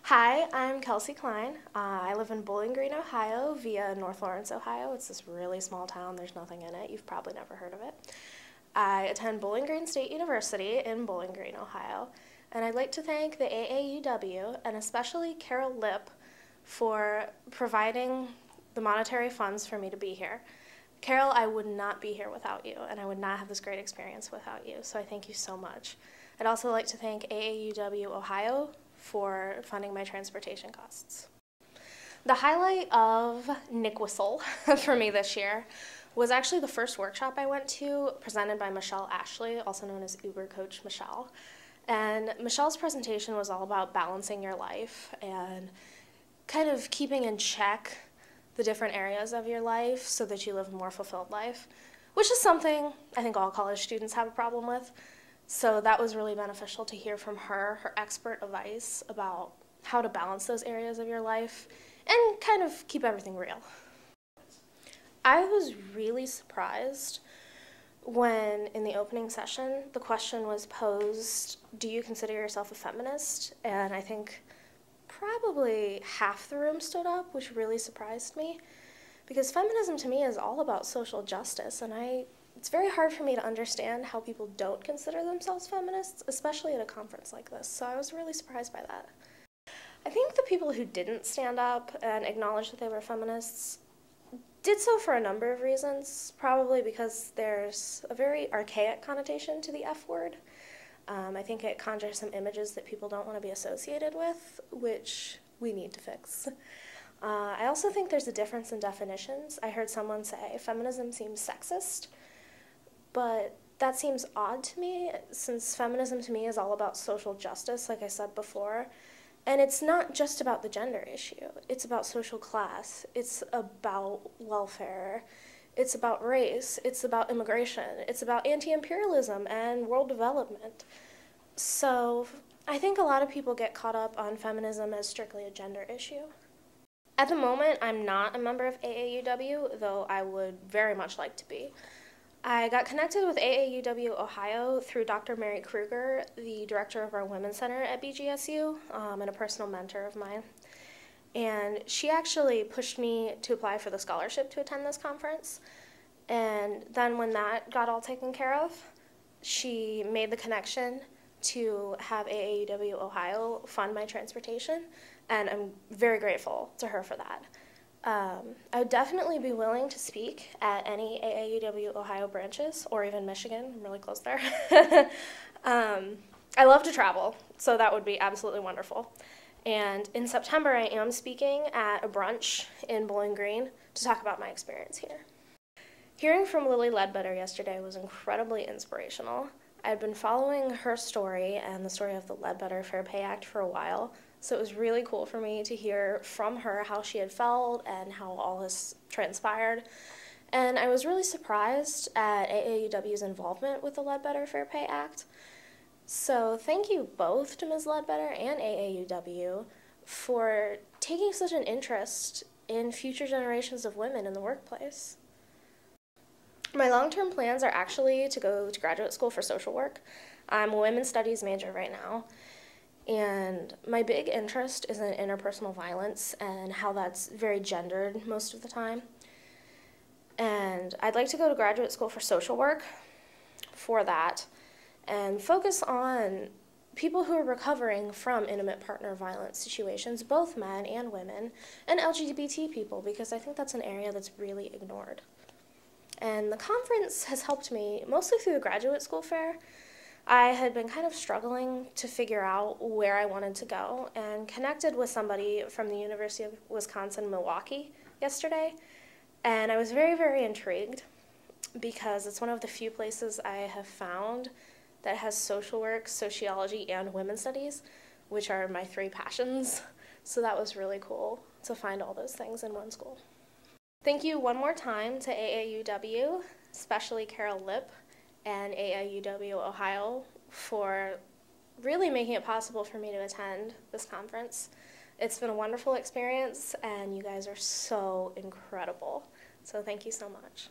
Hi, I'm Kelsey Klein. I live in Bowling Green, Ohio via North Lawrence, Ohio. It's this really small town. There's nothing in it. You've probably never heard of it. I attend Bowling Green State University in Bowling Green, Ohio. And I'd like to thank the AAUW and especially Carol Leupp for providing the monetary funds for me to be here. Carol, I would not be here without you, and I would not have this great experience without you, so I thank you so much. I'd also like to thank AAUW Ohio for funding my transportation costs. The highlight of Nick Whistle for me this year was actually the first workshop I went to, presented by Michelle Ashley, also known as Uber Coach Michelle. And Michelle's presentation was all about balancing your life and kind of keeping in check the different areas of your life so that you live a more fulfilled life, which is something I think all college students have a problem with. So that was really beneficial to hear from her expert advice about how to balance those areas of your life and kind of keep everything real. I was really surprised when, in the opening session, the question was posed, do you consider yourself a feminist? And I think probably half the room stood up, which really surprised me, because feminism to me is all about social justice, and it's very hard for me to understand how people don't consider themselves feminists, especially at a conference like this, so I was really surprised by that. I think the people who didn't stand up and acknowledge that they were feminists did so for a number of reasons, probably because there's a very archaic connotation to the F word. I think it conjures some images that people don't want to be associated with, which we need to fix. I also think there's a difference in definitions. I heard someone say feminism seems sexist, but that seems odd to me, since feminism to me is all about social justice, like I said before. And it's not just about the gender issue. It's about social class. It's about welfare. It's about race. It's about immigration. It's about anti-imperialism and world development. So I think a lot of people get caught up on feminism as strictly a gender issue. At the moment, I'm not a member of AAUW, though I would very much like to be. I got connected with AAUW Ohio through Dr. Mary Kruger, the director of our Women's Center at BGSU, and a personal mentor of mine. And she actually pushed me to apply for the scholarship to attend this conference. And then when that got all taken care of, she made the connection to have AAUW Ohio fund my transportation, and I'm very grateful to her for that. I would definitely be willing to speak at any AAUW Ohio branches, or even Michigan. I'm really close there. I love to travel, so that would be absolutely wonderful. And in September, I am speaking at a brunch in Bowling Green to talk about my experience here. Hearing from Lilly Ledbetter yesterday was incredibly inspirational. I'd been following her story and the story of the Ledbetter Fair Pay Act for a while, so it was really cool for me to hear from her how she had felt and how all this transpired. And I was really surprised at AAUW's involvement with the Ledbetter Fair Pay Act. So thank you both to Ms. Ledbetter and AAUW for taking such an interest in future generations of women in the workplace. My long-term plans are actually to go to graduate school for social work. I'm a women's studies major right now, and my big interest is in interpersonal violence and how that's very gendered most of the time. And I'd like to go to graduate school for social work for that and focus on people who are recovering from intimate partner violence situations, both men and women, and LGBT people, because I think that's an area that's really ignored. And the conference has helped me mostly through the graduate school fair. I had been kind of struggling to figure out where I wanted to go, and connected with somebody from the University of Wisconsin-Milwaukee yesterday. And I was very, very intrigued because it's one of the few places I have found that has social work, sociology, and women's studies, which are my three passions. So that was really cool to find all those things in one school. Thank you one more time to AAUW, especially Carol Leupp and AAUW Ohio, for really making it possible for me to attend this conference. It's been a wonderful experience, and you guys are so incredible. So thank you so much.